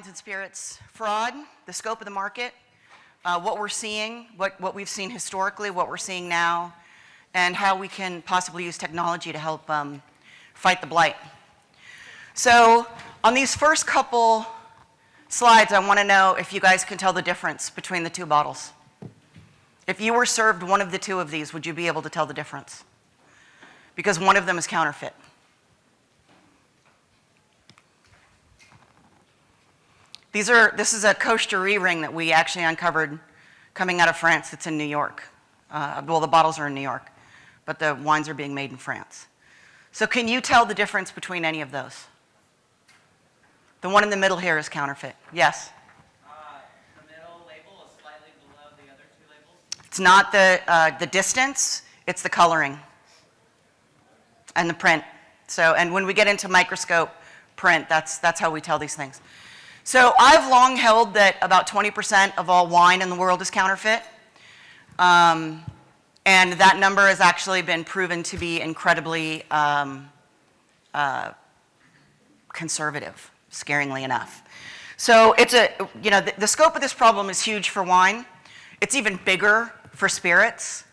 wines and spirits fraud, the scope of the market, what we're seeing, what we've seen historically, what we're seeing now, and how we can possibly use technology to help fight the blight. So on these first couple slides, I want to know if you guys can tell the difference between the two bottles. If you were served one of the two of these, would you be able to tell the difference? Because one of them is counterfeit. This is a coasterie ring that we actually uncovered coming out of France. It's in New York. Well, the bottles are in New York, but the wines are being made in France. So can you tell the difference between any of those? The one in the middle here is counterfeit. Yes? The middle label is slightly below the other two labels. It's not the distance, it's the coloring and the print. So, and when we get into microscope print, that's how we tell these things. So I've long held that about 20% of all wine in the world is counterfeit. And that number has actually been proven to be incredibly conservative, scaringly enough. So it's the scope of this problem is huge for wine. It's even bigger for spirits.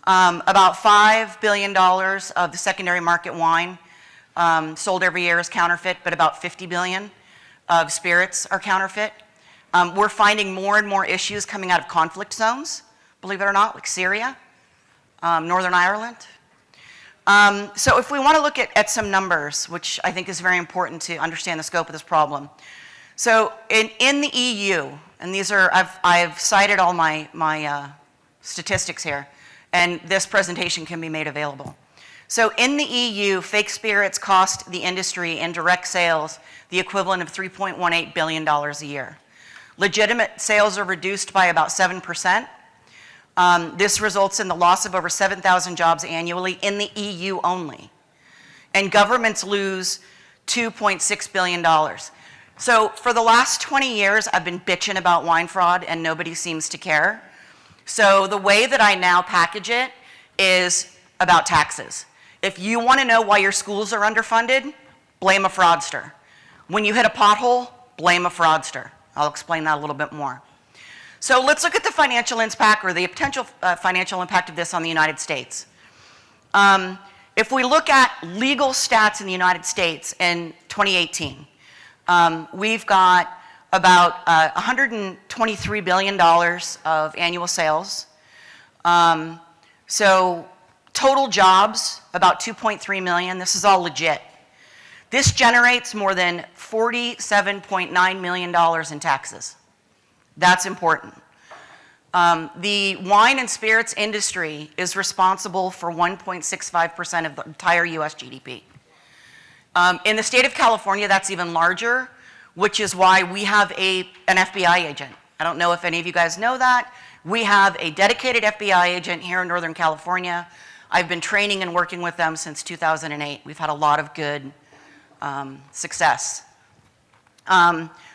About $5 billion of the secondary market wine sold every year is counterfeit, but about $50 billion of spirits are counterfeit. We're finding more and more issues coming out of conflict zones, believe it or not, like Syria, Northern Ireland. So if we want to look at some numbers, which I think is very important to understand the scope of this problem. So in the EU, and these are, I've cited all my statistics here, and this presentation can be made available. So in the EU, fake spirits cost the industry in direct sales the equivalent of $3.18 billion a year. Legitimate sales are reduced by about 7%. This results in the loss of over 7,000 jobs annually in the EU only. And governments lose $2.6 billion. So for the last 20 years, I've been bitching about wine fraud and nobody seems to care. So the way that I now package it is about taxes. If you want to know why your schools are underfunded, blame a fraudster. When you hit a pothole, blame a fraudster. I'll explain that a little bit more. So let's look at the financial impact or the potential financial impact of this on the United States. If we look at legal stats in the United States in 2018, we've got about $123 billion of annual sales. So total jobs, about 2.3 million. This is all legit. This generates more than $47.9 million in taxes. That's important. The wine and spirits industry is responsible for 1.65% of the entire US GDP. In the state of California, that's even larger, which is why we have an FBI agent. I don't know if any of you guys know that. We have a dedicated FBI agent here in Northern California. I've been training and working with them since 2008. We've had a lot of good success.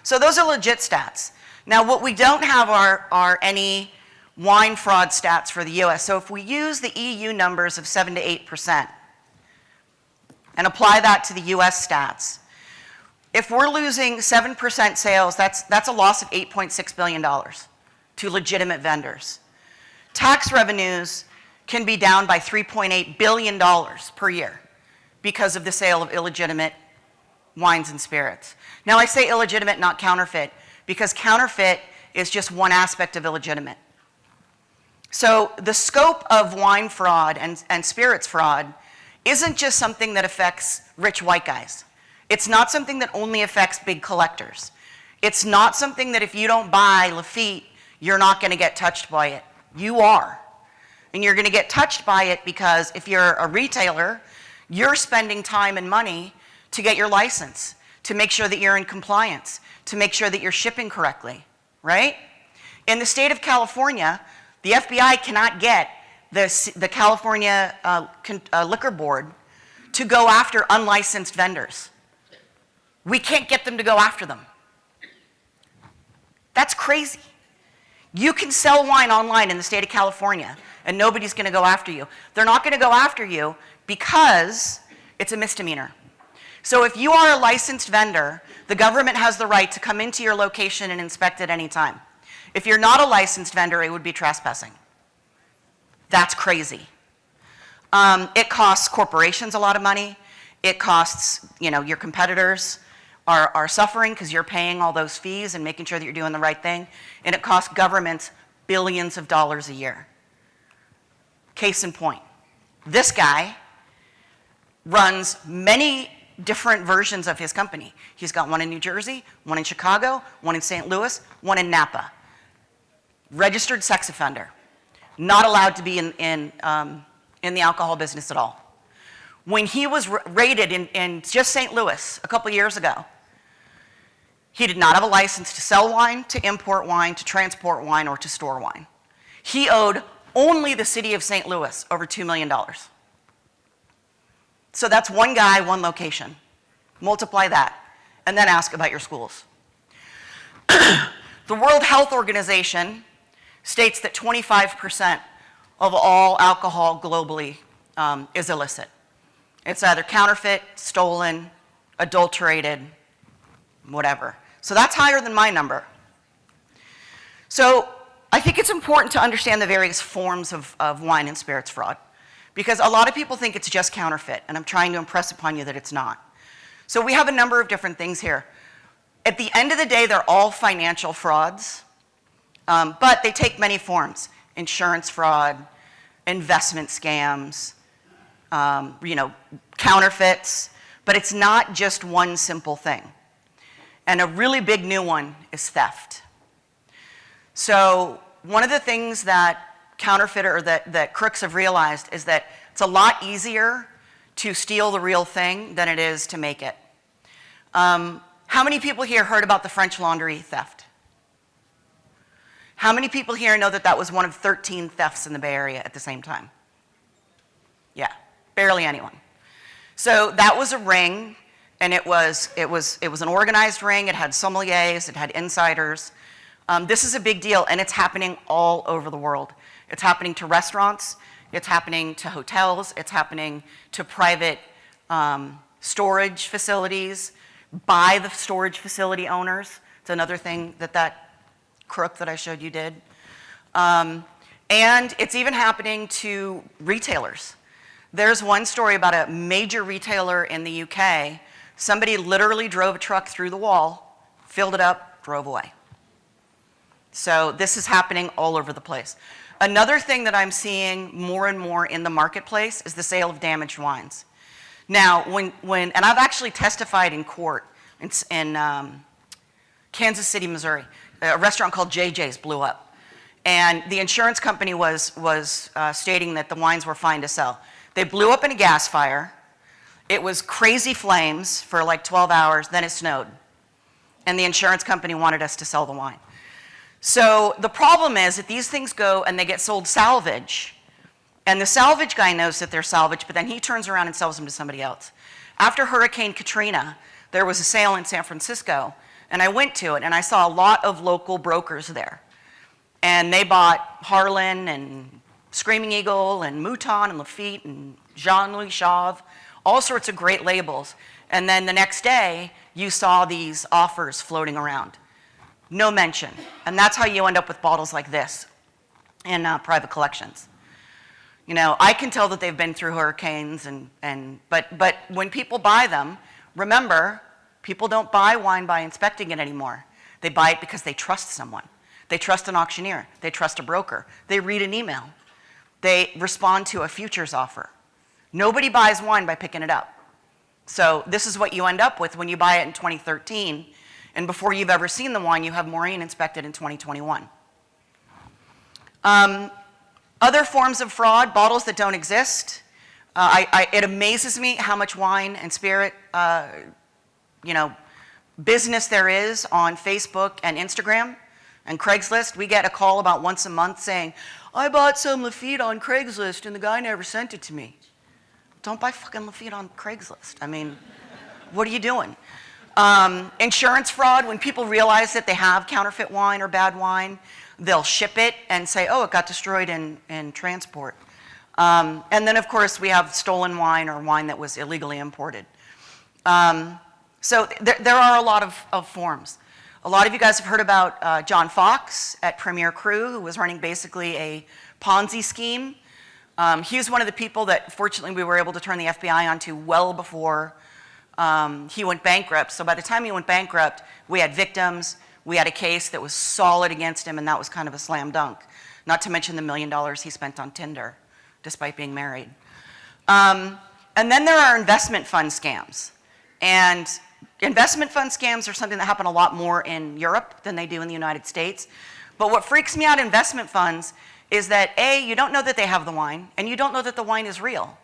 So those are legit stats. Now what we don't have are any wine fraud stats for the US. So if we use the EU numbers of 7 to 8% and apply that to the US stats, if we're losing 7% sales, that's a loss of $8.6 billion to legitimate vendors. Tax revenues can be down by $3.8 billion per year because of the sale of illegitimate wines and spirits. Now I say illegitimate, not counterfeit, because counterfeit is just one aspect of illegitimate. So the scope of wine fraud and spirits fraud isn't just something that affects rich white guys. It's not something that only affects big collectors. It's not something that if you don't buy Lafite, you're not going to get touched by it. You are. And you're going to get touched by it because if you're a retailer, you're spending time and money to get your license, to make sure that you're in compliance, to make sure that you're shipping correctly, right? In the state of California, the FBI cannot get the California Liquor Board to go after unlicensed vendors. We can't get them to go after them. That's crazy. You can sell wine online in the state of California and nobody's going to go after you. They're not going to go after you because it's a misdemeanor. So if you are a licensed vendor, the government has the right to come into your location and inspect at any time. If you're not a licensed vendor, it would be trespassing. That's crazy. It costs corporations a lot of money. It costs, your competitors are suffering because you're paying all those fees and making sure that you're doing the right thing. And it costs governments billions of dollars a year. Case in point, this guy runs many different versions of his company. He's got one in New Jersey, one in Chicago, one in St. Louis, one in Napa. Registered sex offender. Not allowed to be in the alcohol business at all. When he was raided in just St. Louis a couple years ago, he did not have a license to sell wine, to import wine, to transport wine, or to store wine. He owed only the city of St. Louis over $2 million. So that's one guy, one location. Multiply that, and then ask about your schools. The World Health Organization states that 25% of all alcohol globally is illicit. It's either counterfeit, stolen, adulterated, whatever. So that's higher than my number. So I think it's important to understand the various forms of wine and spirits fraud, because a lot of people think it's just counterfeit, and I'm trying to impress upon you that it's not. So we have a number of different things here. At the end of the day, they're all financial frauds, but they take many forms. Insurance fraud, investment scams, counterfeits, but it's not just one simple thing. And a really big new one is theft. So one of the things that counterfeiter or that crooks have realized is that it's a lot easier to steal the real thing than it is to make it. How many people here heard about the French Laundry theft? How many people here know that that was one of 13 thefts in the Bay Area at the same time? Yeah, barely anyone. So that was a ring, and it was an organized ring. It had sommeliers, it had insiders. This is a big deal, and it's happening all over the world. It's happening to restaurants, it's happening to hotels, it's happening to private storage facilities by the storage facility owners. It's another thing that crook that I showed you did. And it's even happening to retailers. There's one story about a major retailer in the UK. Somebody literally drove a truck through the wall, filled it up, drove away. So this is happening all over the place. Another thing that I'm seeing more and more in the marketplace is the sale of damaged wines. Now, and I've actually testified in court in Kansas City, Missouri. A restaurant called JJ's blew up. And the insurance company was stating that the wines were fine to sell. They blew up in a gas fire. It was crazy flames for like 12 hours, then it snowed. And the insurance company wanted us to sell the wine. So the problem is that these things go and they get sold salvage. And the salvage guy knows that they're salvage, but then he turns around and sells them to somebody else. After Hurricane Katrina, there was a sale in San Francisco, and I went to it, and I saw a lot of local brokers there. And they bought Harlan and Screaming Eagle and Mouton and Lafite and Jean-Louis Chauve, all sorts of great labels. And then the next day, you saw these offers floating around. No mention. And that's how you end up with bottles like this in private collections. I can tell that they've been through hurricanes, but when people buy them, remember, people don't buy wine by inspecting it anymore. They buy it because they trust someone. They trust an auctioneer. They trust a broker. They read an email. They respond to a futures offer. Nobody buys wine by picking it up. So this is what you end up with when you buy it in 2013, and before you've ever seen the wine, you have Maureen inspected in 2021. Other forms of fraud, bottles that don't exist. It amazes me how much wine and spirit business there is on Facebook and Instagram and Craigslist. We get a call about once a month saying, I bought some Lafite on Craigslist and the guy never sent it to me. Don't buy fucking Lafite on Craigslist. I mean, what are you doing? Insurance fraud, when people realize that they have counterfeit wine or bad wine, they'll ship it and say, oh, it got destroyed in transport. And then, of course, we have stolen wine or wine that was illegally imported. So there are a lot of forms. A lot of you guys have heard about John Fox at Premier Cru, who was running basically a Ponzi scheme. He was one of the people that, fortunately, we were able to turn the FBI onto well before he went bankrupt. So by the time he went bankrupt, we had victims, we had a case that was solid against him, and that was kind of a slam dunk. Not to mention the $1 million he spent on Tinder, despite being married. And then there are investment fund scams. And investment fund scams are something that happen a lot more in Europe than they do in the United States. But what freaks me out in investment funds is that, A, you don't know that they have the wine, and you don't know that the wine is real.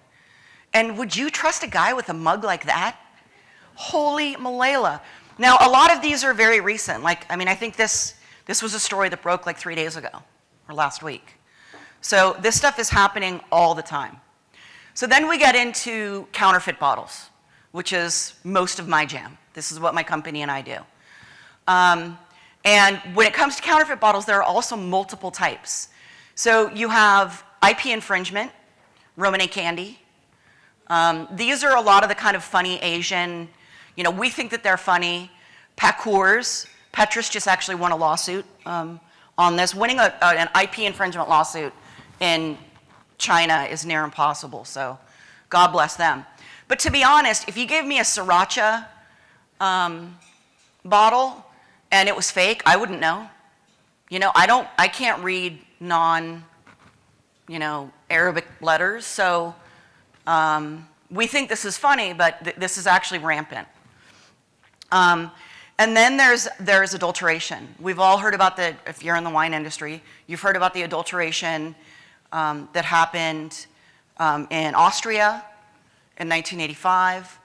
And would you trust a guy with a mug like that? Holy Malala. Now, a lot of these are very recent. I think this was a story that broke like 3 days ago, or last week. So this stuff is happening all the time. So then we get into counterfeit bottles, which is most of my jam. This is what my company and I do. And when it comes to counterfeit bottles, there are also multiple types. So you have IP infringement, Romanée candy. These are a lot of the kind of funny Asian, we think that they're funny. Pacours. Petrus just actually won a lawsuit on this. Winning an IP infringement lawsuit in China is near impossible, so God bless them. But to be honest, if you gave me a sriracha bottle and it was fake, I wouldn't know. I can't read Arabic letters, so we think this is funny, but this is actually rampant. And then there's adulteration. We've all heard about if you're in the wine industry, you've heard about the adulteration that happened in Austria in 1985.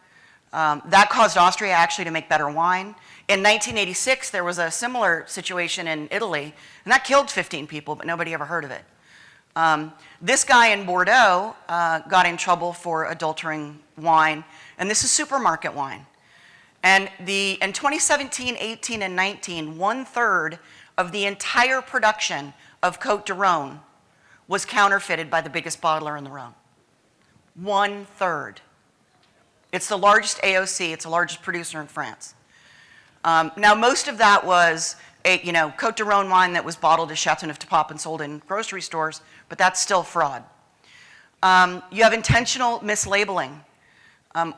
That caused Austria actually to make better wine. In 1986, there was a similar situation in Italy, and that killed 15 people, but nobody ever heard of it. This guy in Bordeaux got in trouble for adulterating wine, and this is supermarket wine. And in 2017, 18, and 19, 1/3 of the entire production of Côte de Rhône was counterfeited by the biggest bottler in the Rhône. 1/3. It's the largest AOC. It's the largest producer in France. Now, most of that was Côte de Rhône wine that was bottled as Châteauneuf-du-Pape and sold in grocery stores, but that's still fraud. You have intentional mislabeling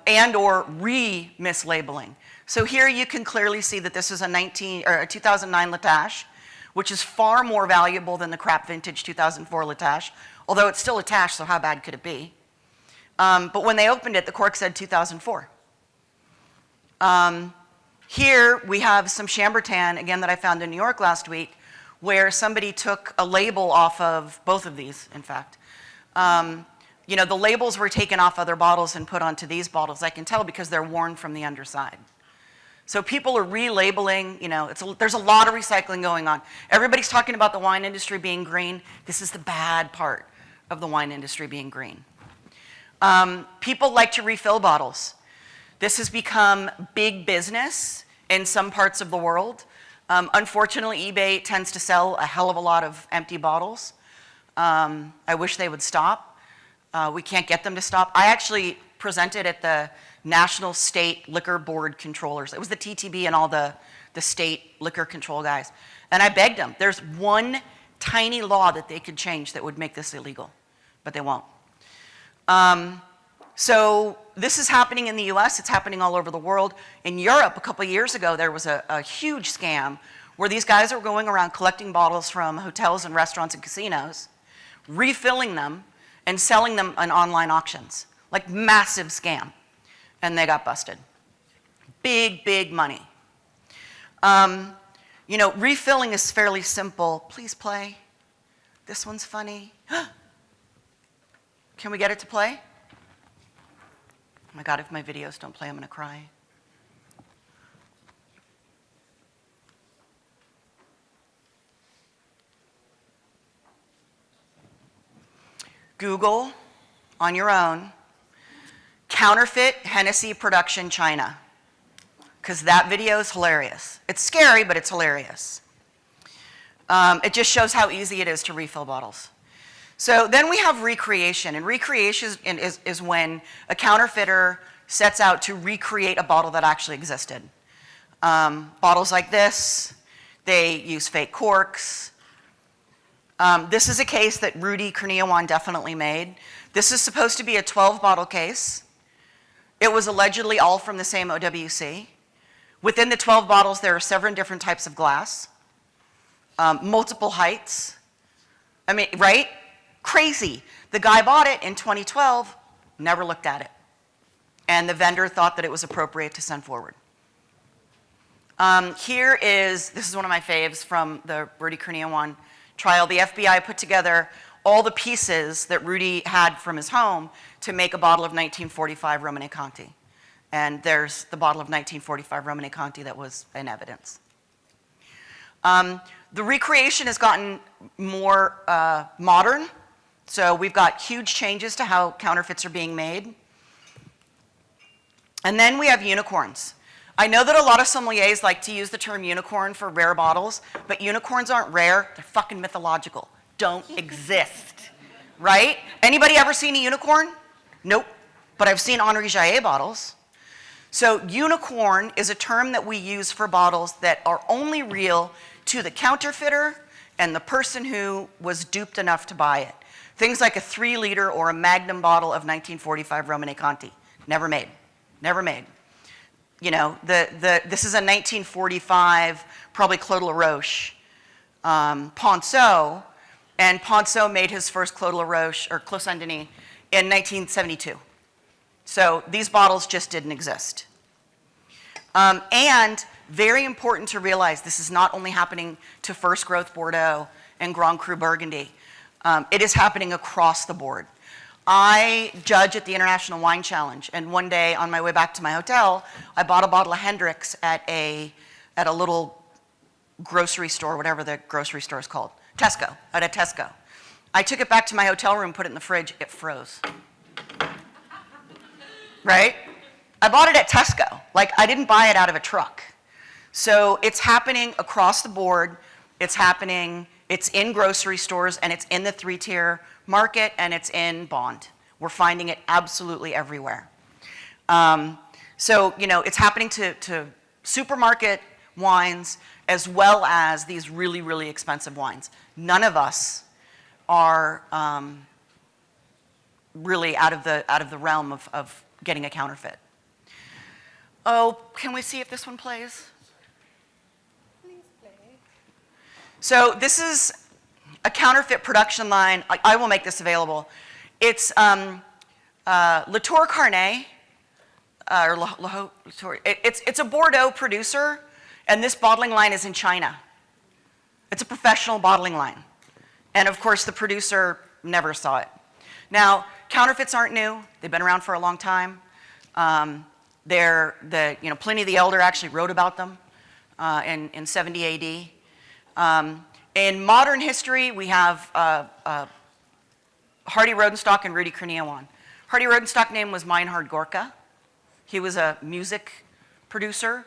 and or re-mislabeling. So here you can clearly see that this is a 2009 La Tâche, which is far more valuable than the crap vintage 2004 La Tâche, although it's still a Tâche, so how bad could it be? But when they opened it, the cork said 2004. Here we have some Chambertin, again, that I found in New York last week, where somebody took a label off of both of these, in fact. The labels were taken off other bottles and put onto these bottles. I can tell because they're worn from the underside. So people are relabeling, there's a lot of recycling going on. Everybody's talking about the wine industry being green. This is the bad part of the wine industry being green. People like to refill bottles. This has become big business in some parts of the world. Unfortunately, eBay tends to sell a hell of a lot of empty bottles. I wish they would stop. We can't get them to stop. I actually presented at the National State Liquor Board Controllers. It was the TTB and all the state liquor control guys. And I begged them. There's one tiny law that they could change that would make this illegal, but they won't. So this is happening in the US, it's happening all over the world. In Europe, a couple of years ago, there was a huge scam where these guys are going around collecting bottles from hotels and restaurants and casinos, refilling them, and selling them on online auctions. Like massive scam. And they got busted. Big, big money. Refilling is fairly simple. Please play. This one's funny. Can we get it to play? Oh my God, if my videos don't play, I'm gonna cry. Google, on your own, counterfeit Hennessy production China, because that video is hilarious. It's scary, but it's hilarious. It just shows how easy it is to refill bottles. So then we have recreation, and recreation is when a counterfeiter sets out to recreate a bottle that actually existed. Bottles like this, they use fake corks. This is a case that Rudy Kurniawan definitely made. This is supposed to be a 12-bottle case. It was allegedly all from the same OWC. Within the 12 bottles, there are 7 different types of glass, multiple heights. I mean, right? Crazy. The guy bought it in 2012, never looked at it. And the vendor thought that it was appropriate to send forward. This is one of my faves from the Rudy Kurniawan trial. The FBI put together all the pieces that Rudy had from his home to make a bottle of 1945 Romane Conti. And there's the bottle of 1945 Romane Conti that was in evidence. The recreation has gotten more modern. So we've got huge changes to how counterfeits are being made. And then we have unicorns. I know that a lot of sommeliers like to use the term unicorn for rare bottles, but unicorns aren't rare, they're fucking mythological. Don't exist, right? Anybody ever seen a unicorn? Nope, but I've seen Henri Jaillet bottles. So unicorn is a term that we use for bottles that are only real to the counterfeiter and the person who was duped enough to buy it. Things like a 3-liter or a Magnum bottle of 1945 Romane Conti, never made, never made. You know, this is a 1945, probably Claude LaRoche, Ponceau, and Ponceau made his first Claude LaRoche, or Clos Saint-Denis, in 1972. So these bottles just didn't exist. And very important to realize, this is not only happening to First Growth Bordeaux and Grand Cru Burgundy. It is happening across the board. I judge at the International Wine Challenge, and one day on my way back to my hotel, I bought a bottle of Hendrick's at a little grocery store, whatever the grocery store is called, Tesco, at a Tesco. I took it back to my hotel room, put it in the fridge, it froze. Right? I bought it at Tesco. Like, I didn't buy it out of a truck. So it's happening across the board. It's happening, it's in grocery stores, and it's in the 3-tier market, and it's in bond. We're finding it absolutely everywhere. So, you know, it's happening to supermarket wines as well as these really, really expensive wines. None of us are really out of the realm of getting a counterfeit. Oh, can we see if this one plays? Please play. So this is a counterfeit production line. I will make this available. It's Latour Carnet, it's a Bordeaux producer, and this bottling line is in China. It's a professional bottling line. And of course, the producer never saw it. Now, counterfeits aren't new. They've been around for a long time. Pliny the Elder actually wrote about them in 70 AD. In modern history, we have Hardy Rodenstock and Rudy Kurniawan. Hardy Rodenstock's name was Meinhard Gorka. He was a music producer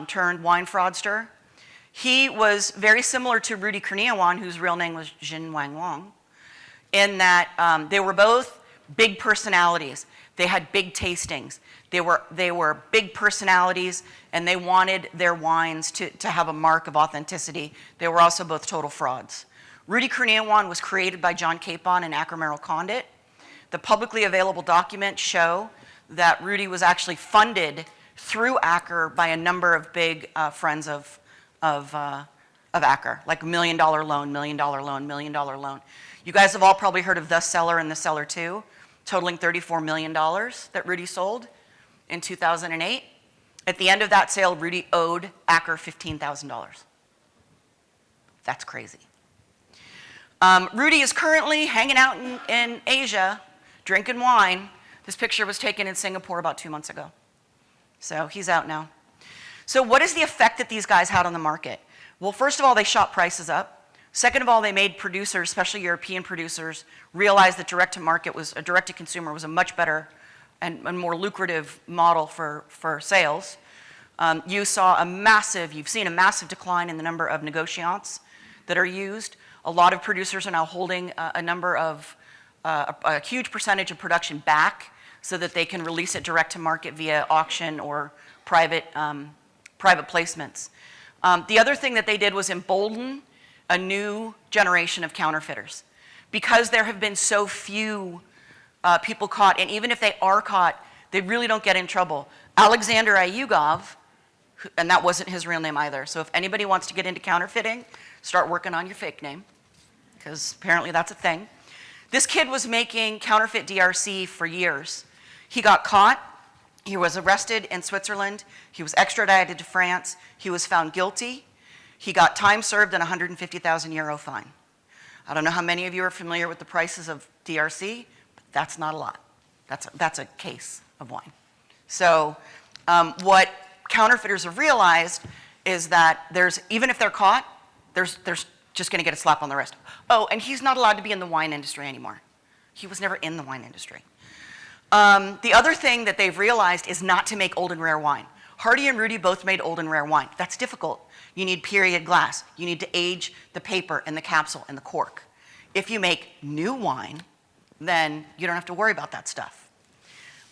turned wine fraudster. He was very similar to Rudy Kurniawan, whose real name was Jin Wang Wang, in that they were both big personalities. They had big tastings. They were big personalities, and they wanted their wines to have a mark of authenticity. They were also both total frauds. Rudy Kurniawan was created by John Capon and Acker Merrill Condit. The publicly available documents show that Rudy was actually funded through Acker by a number of big friends of Acker, like $1 million loan, $1 million loan, $1 million loan. You guys have all probably heard of The Cellar and The Cellar 2, totaling $34 million that Rudy sold in 2008. At the end of that sale, Rudy owed Acker $15,000. That's crazy. Rudy is currently hanging out in Asia, drinking wine. This picture was taken in Singapore about 2 months ago. So he's out now. So what is the effect that these guys had on the market? Well, first of all, they shot prices up. Second of all, they made producers, especially European producers, realize that direct-to-consumer was a much better and more lucrative model for sales. You've seen a massive decline in the number of negociants that are used. A lot of producers are now holding a huge percentage of production back so that they can release it direct to market via auction or private placements. The other thing that they did was embolden a new generation of counterfeiters. Because there have been so few people caught, and even if they are caught, they really don't get in trouble. Alexander Ayugov, and that wasn't his real name either, so if anybody wants to get into counterfeiting, start working on your fake name, because apparently that's a thing. This kid was making counterfeit DRC for years. He got caught. He was arrested in Switzerland. He was extradited to France. He was found guilty. He got time served and a 150,000 euro fine. I don't know how many of you are familiar with the prices of DRC, but that's not a lot. That's a case of wine. So what counterfeiters have realized is that even if they're caught, there's just going to get a slap on the wrist. Oh, and he's not allowed to be in the wine industry anymore. He was never in the wine industry. The other thing that they've realized is not to make old and rare wine. Hardy and Rudy both made old and rare wine. That's difficult. You need period glass. You need to age the paper and the capsule and the cork. If you make new wine, then you don't have to worry about that stuff.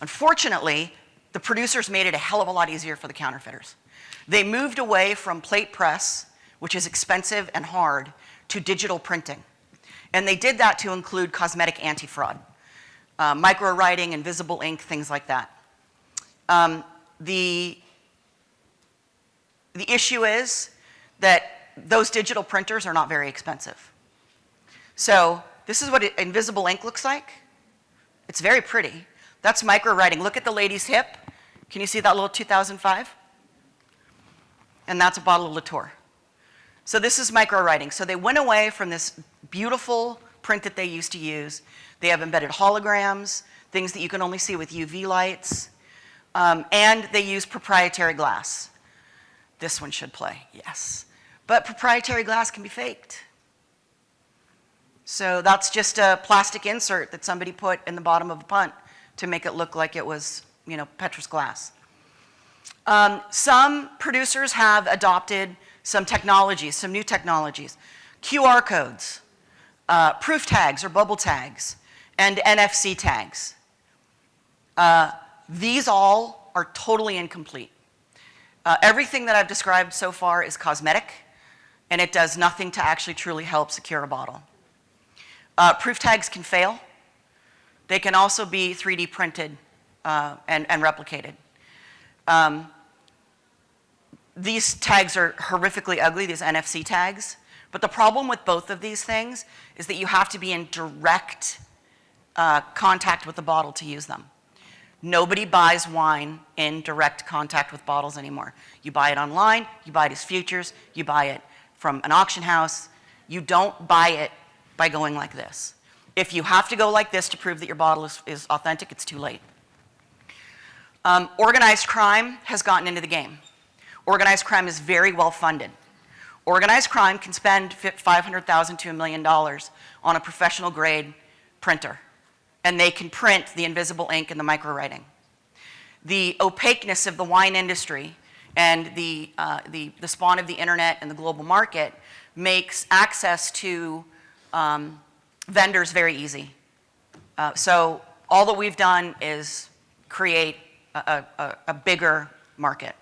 Unfortunately, the producers made it a hell of a lot easier for the counterfeiters. They moved away from plate press, which is expensive and hard, to digital printing. And they did that to include cosmetic anti-fraud, micro-writing, invisible ink, things like that. The issue is that those digital printers are not very expensive. So this is what invisible ink looks like. It's very pretty. That's micro-writing. Look at the lady's hip. Can you see that little 2005? And that's a bottle of Latour. So this is micro-writing. So they went away from this beautiful print that they used to use. They have embedded holograms, things that you can only see with UV lights, and they use proprietary glass. This one should play, yes. But proprietary glass can be faked. So that's just a plastic insert that somebody put in the bottom of a punt to make it look like it was, Petrus glass. Some producers have adopted some technologies, some new technologies. QR codes, proof tags or bubble tags, and NFC tags. These all are totally incomplete. Everything that I've described so far is cosmetic, and it does nothing to actually truly help secure a bottle. Proof tags can fail. They can also be 3D printed and replicated. These tags are horrifically ugly, these NFC tags. But the problem with both of these things is that you have to be in direct contact with the bottle to use them. Nobody buys wine in direct contact with bottles anymore. You buy it online, you buy it as futures, you buy it from an auction house. You don't buy it by going like this. If you have to go like this to prove that your bottle is authentic, it's too late. Organized crime has gotten into the game. Organized crime is very well funded. Organized crime can spend $500,000 to $1 million on a professional grade printer, and they can print the invisible ink and the micro-writing. The opaqueness of the wine industry and the spawn of the internet and the global market makes access to vendors very easy. So all that we've done is create a bigger market.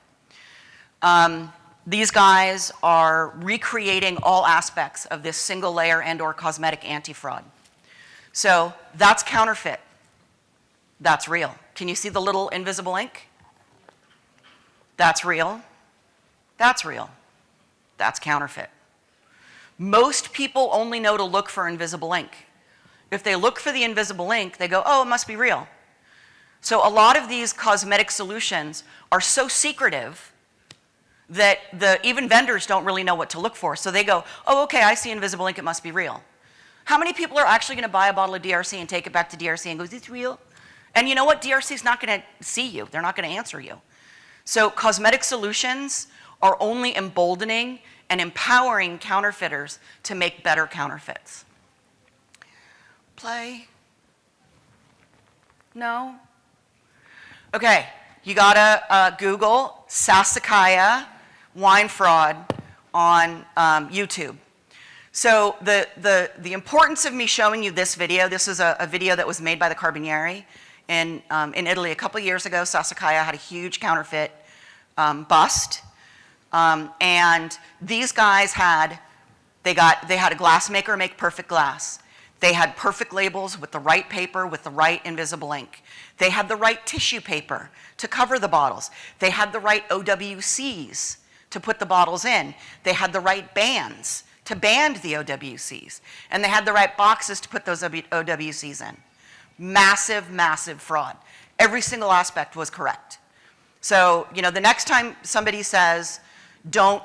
These guys are recreating all aspects of this single layer and/or cosmetic anti-fraud. So that's counterfeit. That's real. Can you see the little invisible ink? That's real. That's real. That's counterfeit. Most people only know to look for invisible ink. If they look for the invisible ink, they go, oh, it must be real. So a lot of these cosmetic solutions are so secretive that even vendors don't really know what to look for. So they go, oh, okay, I see invisible ink, it must be real. How many people are actually going to buy a bottle of DRC and take it back to DRC and go, is this real? And you know what? DRC is not going to see you. They're not going to answer you. So cosmetic solutions are only emboldening and empowering counterfeiters to make better counterfeits. Play? No? Okay, you gotta Google Sassicaia wine fraud on YouTube. So the importance of me showing you this video, this is a video that was made by the Carbonieri, in Italy a couple years ago. Sassicaia had a huge counterfeit bust. And these guys had a glassmaker make perfect glass. They had perfect labels with the right paper, with the right invisible ink. They had the right tissue paper to cover the bottles. They had the right OWCs to put the bottles in. They had the right bands to band the OWCs. And they had the right boxes to put those OWCs in. Massive, massive fraud. Every single aspect was correct. So, the next time somebody says, don't,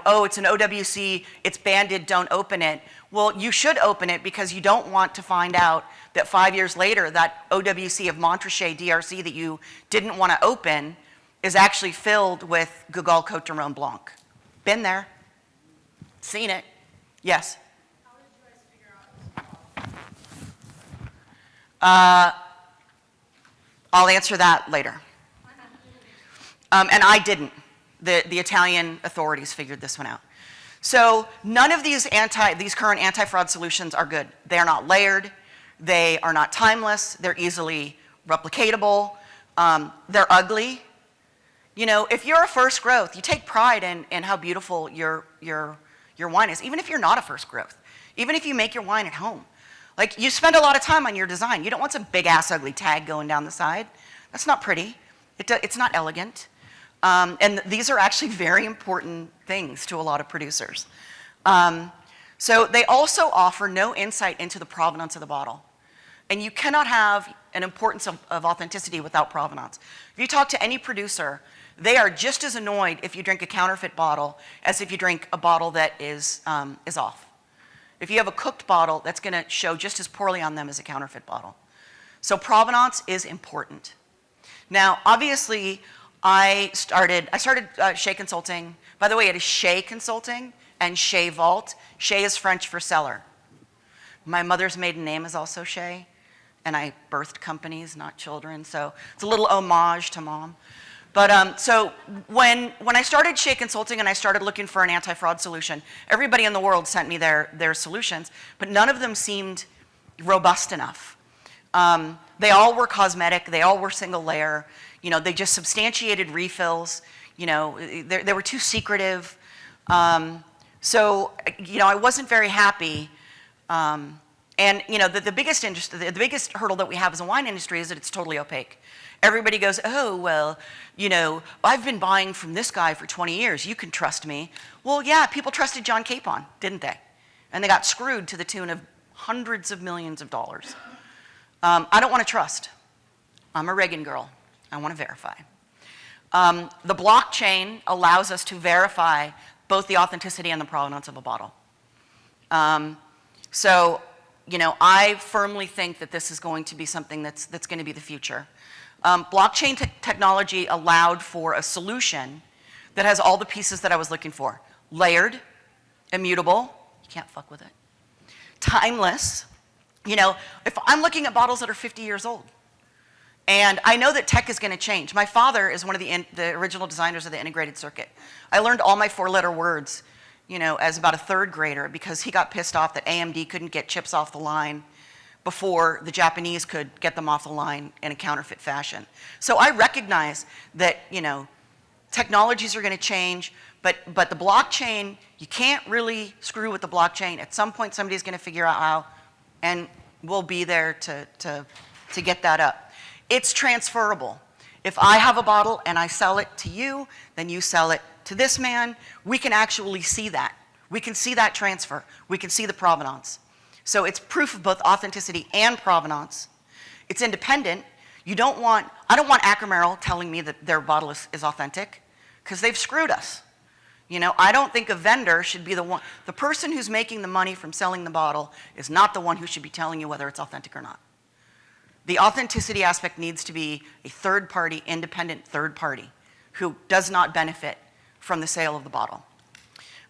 oh, it's an OWC, it's banded, don't open it. Well, you should open it because you don't want to find out that 5 years later that OWC of Montrachet DRC that you didn't want to open is actually filled with Gugal Cote de Rhone Blanc. Been there. Seen it. Yes? How did you guys figure out? I'll answer that later. And I didn't. The Italian authorities figured this one out. So none of these current anti-fraud solutions are good. They are not layered. They are not timeless. They're easily replicatable. They're ugly. If you're a first growth, you take pride in how beautiful your wine is, even if you're not a first growth, even if you make your wine at home. Like, you spend a lot of time on your design. You don't want some big-ass ugly tag going down the side. That's not pretty. It's not elegant. And these are actually very important things to a lot of producers. So they also offer no insight into the provenance of the bottle. And you cannot have an importance of authenticity without provenance. If you talk to any producer, they are just as annoyed if you drink a counterfeit bottle as if you drink a bottle that is off. If you have a cooked bottle, that's going to show just as poorly on them as a counterfeit bottle. So provenance is important. Now, obviously, I started Shea Consulting. By the way, it is Shea Consulting and Shea Vault. Shea is French for cellar. My mother's maiden name is also Shea, and I birthed companies, not children, so it's a little homage to mom. But so when I started Shea Consulting and I started looking for an anti-fraud solution, everybody in the world sent me their solutions, but none of them seemed robust enough. They all were cosmetic. They all were single layer. They just substantiated refills. They were too secretive. So I wasn't very happy. And the biggest hurdle that we have as a wine industry is that it's totally opaque. Everybody goes, oh, well, I've been buying from this guy for 20 years. You can trust me. Well, yeah, people trusted John Capon, didn't they? And they got screwed to the tune of hundreds of millions of dollars. I don't want to trust. I'm a Reagan girl. I want to verify. The blockchain allows us to verify both the authenticity and the provenance of a bottle. So, I firmly think that this is going to be something that's going to be the future. Blockchain technology allowed for a solution that has all the pieces that I was looking for. Layered, immutable, you can't fuck with it. Timeless, if I'm looking at bottles that are 50 years old, and I know that tech is going to change. My father is one of the original designers of the integrated circuit. I learned all my 4-letter words, as about a 3rd grader because he got pissed off that AMD couldn't get chips off the line before the Japanese could get them off the line in a counterfeit fashion. So I recognize that, technologies are going to change, but the blockchain, you can't really screw with the blockchain. At some point, somebody's going to figure out how, and we'll be there to get that up. It's transferable. If I have a bottle and I sell it to you, then you sell it to this man. We can actually see that. We can see that transfer. We can see the provenance. So it's proof of both authenticity and provenance. It's independent. I don't want Akramerel telling me that their bottle is authentic because they've screwed us. I don't think a vendor should be the person who's making the money from selling the bottle is not the one who should be telling you whether it's authentic or not. The authenticity aspect needs to be a third party, independent third party who does not benefit from the sale of the bottle.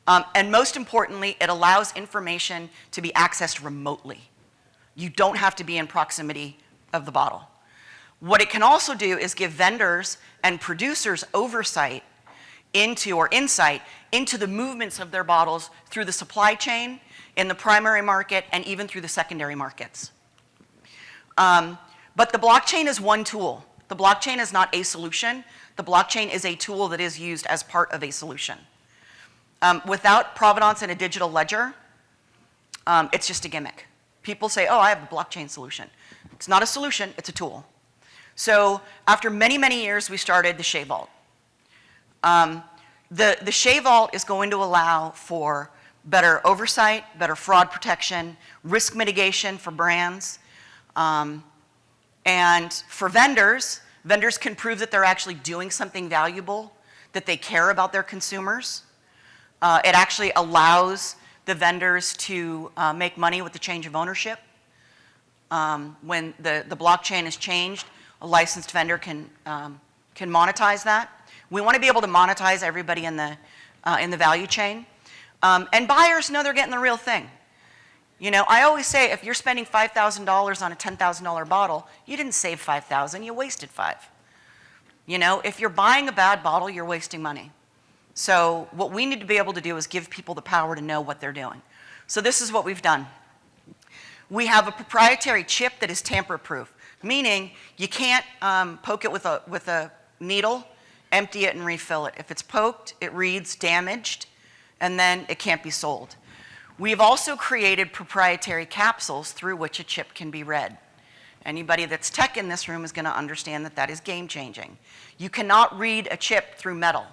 And most importantly, it allows information to be accessed remotely. You don't have to be in proximity of the bottle. What it can also do is give vendors and producers oversight insight into the movements of their bottles through the supply chain, in the primary market, and even through the secondary markets. But the blockchain is one tool. The blockchain is not a solution. The blockchain is a tool that is used as part of a solution. Without provenance and a digital ledger, it's just a gimmick. People say, oh, I have the blockchain solution. It's not a solution, it's a tool. So after many, many years, we started the Shea Vault. The Shea Vault is going to allow for better oversight, better fraud protection, risk mitigation for brands. And for vendors, vendors can prove that they're actually doing something valuable, that they care about their consumers. It actually allows the vendors to make money with the change of ownership. When the blockchain is changed, a licensed vendor can monetize that. We want to be able to monetize everybody in the value chain. And buyers know they're getting the real thing. You know, I always say if you're spending $5,000 on a $10,000 bottle, you didn't save $5,000, you wasted $5,000. You know, if you're buying a bad bottle, you're wasting money. So what we need to be able to do is give people the power to know what they're doing. So this is what we've done. We have a proprietary chip that is tamper-proof, meaning you can't poke it with a needle, empty it, and refill it. If it's poked, it reads damaged, and then it can't be sold. We've also created proprietary capsules through which a chip can be read. Anybody that's tech in this room is going to understand that that is game-changing. You cannot read a chip through metal.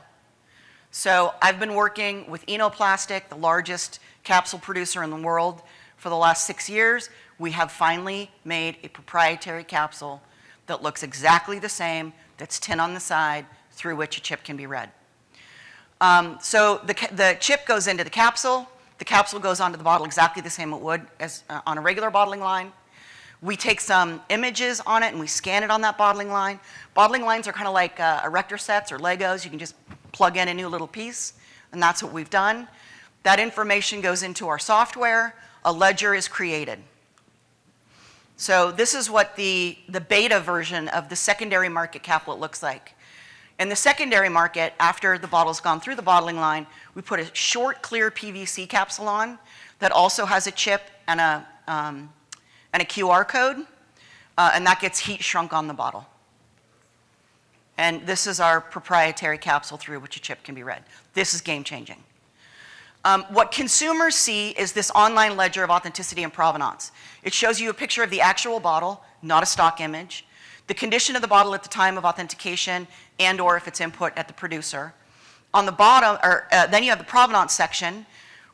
So I've been working with Enoplastic, the largest capsule producer in the world, for the last 6 years. We have finally made a proprietary capsule that looks exactly the same, that's tin on the side, through which a chip can be read. So the chip goes into the capsule goes onto the bottle exactly the same it would as on a regular bottling line. We take some images on it and we scan it on that bottling line. Bottling lines are kind of like erector sets or Legos. You can just plug in a new little piece, and that's what we've done. That information goes into our software. A ledger is created. So this is what the beta version of the secondary market caplet looks like. In the secondary market, after the bottle's gone through the bottling line, we put a short, clear PVC capsule on that also has a chip and a QR code, and that gets heat shrunk on the bottle. And this is our proprietary capsule through which a chip can be read. This is game-changing. What consumers see is this online ledger of authenticity and provenance. It shows you a picture of the actual bottle, not a stock image, the condition of the bottle at the time of authentication, and or if it's input at the producer. On the bottom, then you have the provenance section,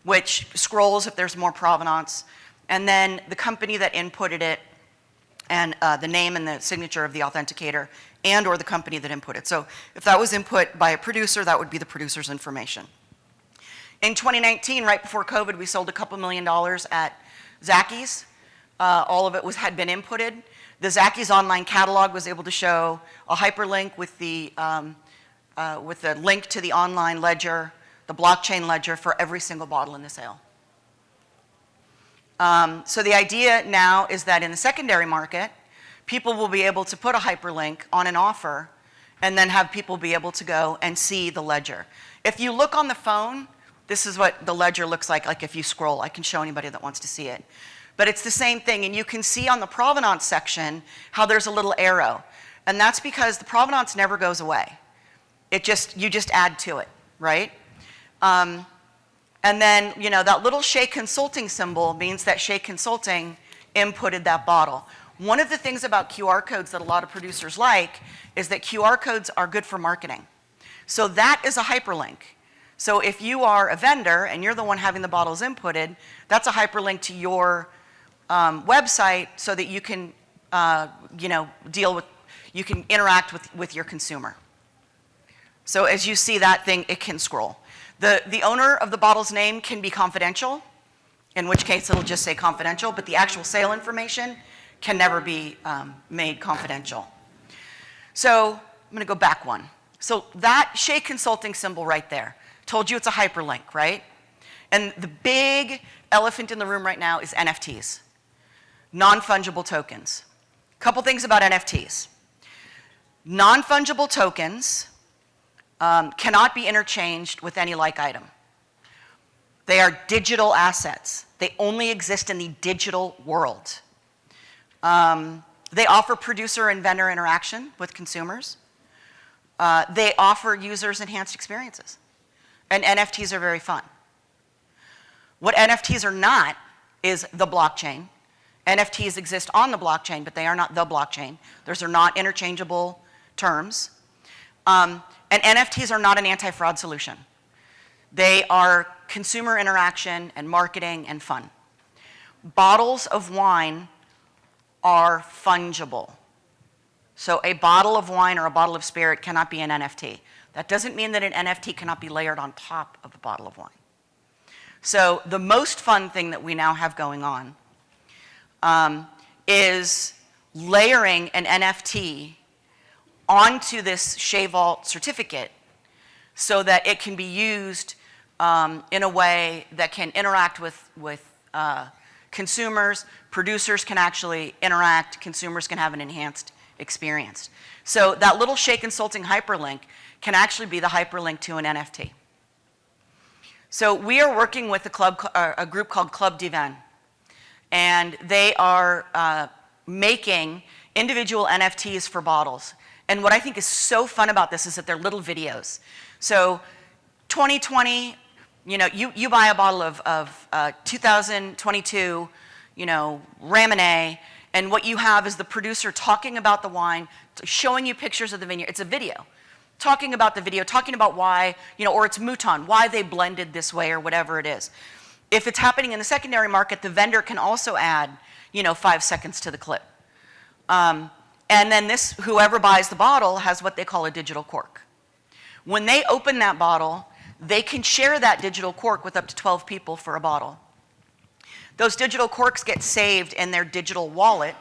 which scrolls if there's more provenance, and then the company that inputted it, and the name and the signature of the authenticator, and or the company that input it. So if that was input by a producer, that would be the producer's information. In 2019, right before COVID, we sold a couple $1 million at Zacky's. All of it had been inputted. The Zacky's online catalog was able to show a hyperlink with the link to the online ledger, the blockchain ledger for every single bottle in the sale. So the idea now is that in the secondary market, people will be able to put a hyperlink on an offer and then have people be able to go and see the ledger. If you look on the phone, this is what the ledger looks like if you scroll. I can show anybody that wants to see it. But it's the same thing, and you can see on the provenance section how there's a little arrow. And that's because the provenance never goes away. You just add to it, right? And then, you know, that little Shea Consulting symbol means that Shea Consulting inputted that bottle. One of the things about QR codes that a lot of producers like is that QR codes are good for marketing. So that is a hyperlink. So if you are a vendor and you're the one having the bottles inputted, that's a hyperlink to your website so that you can, you can interact with your consumer. So as you see that thing, it can scroll. The owner of the bottle's name can be confidential, in which case it'll just say confidential, but the actual sale information can never be made confidential. So I'm going to go back one. So that Shea Consulting symbol right there told you it's a hyperlink, right? And the big elephant in the room right now is NFTs, non-fungible tokens. A couple things about NFTs. Non-fungible tokens cannot be interchanged with any like item. They are digital assets. They only exist in the digital world. They offer producer and vendor interaction with consumers. They offer users enhanced experiences. And NFTs are very fun. What NFTs are not is the blockchain. NFTs exist on the blockchain, but they are not the blockchain. Those are not interchangeable terms. And NFTs are not an anti-fraud solution. They are consumer interaction and marketing and fun. Bottles of wine are fungible. So a bottle of wine or a bottle of spirit cannot be an NFT. That doesn't mean that an NFT cannot be layered on top of a bottle of wine. So the most fun thing that we now have going on is layering an NFT onto this Shea Vault certificate so that it can be used in a way that can interact with consumers. Producers can actually interact. Consumers can have an enhanced experience. So that little Shea Consulting hyperlink can actually be the hyperlink to an NFT. So we are working with a group called Club Divan, and they are making individual NFTs for bottles. And what I think is so fun about this is that they're little videos. So 2020, you buy a bottle of 2022, Ramonet, and what you have is the producer talking about the wine, showing you pictures of the vineyard. It's a video. Talking about the video, talking about why, or it's Mouton, why they blended this way or whatever it is. If it's happening in the secondary market, the vendor can also add, 5 seconds to the clip. And then whoever buys the bottle has what they call a digital cork. When they open that bottle, they can share that digital cork with up to 12 people for a bottle. Those digital corks get saved in their digital wallet,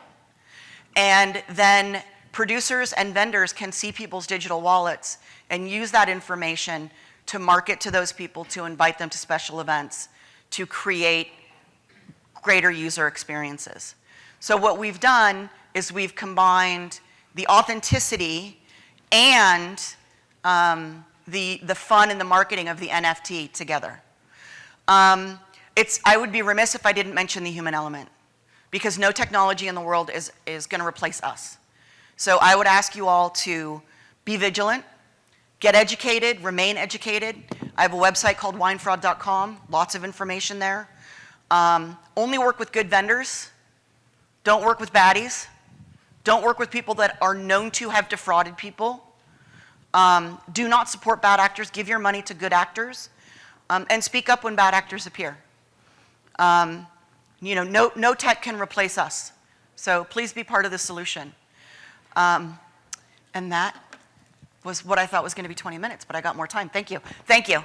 and then producers and vendors can see people's digital wallets and use that information to market to those people, to invite them to special events, to create greater user experiences. So what we've done is we've combined the authenticity and the fun and the marketing of the NFT together. I would be remiss if I didn't mention the human element, because no technology in the world is going to replace us. So I would ask you all to be vigilant, get educated, remain educated. I have a website called winefraud.com, lots of information there. Only work with good vendors. Don't work with baddies. Don't work with people that are known to have defrauded people. Do not support bad actors. Give your money to good actors. And speak up when bad actors appear. No tech can replace us. So please be part of the solution. And that was what I thought was going to be 20 minutes, but I got more time. Thank you. Thank you.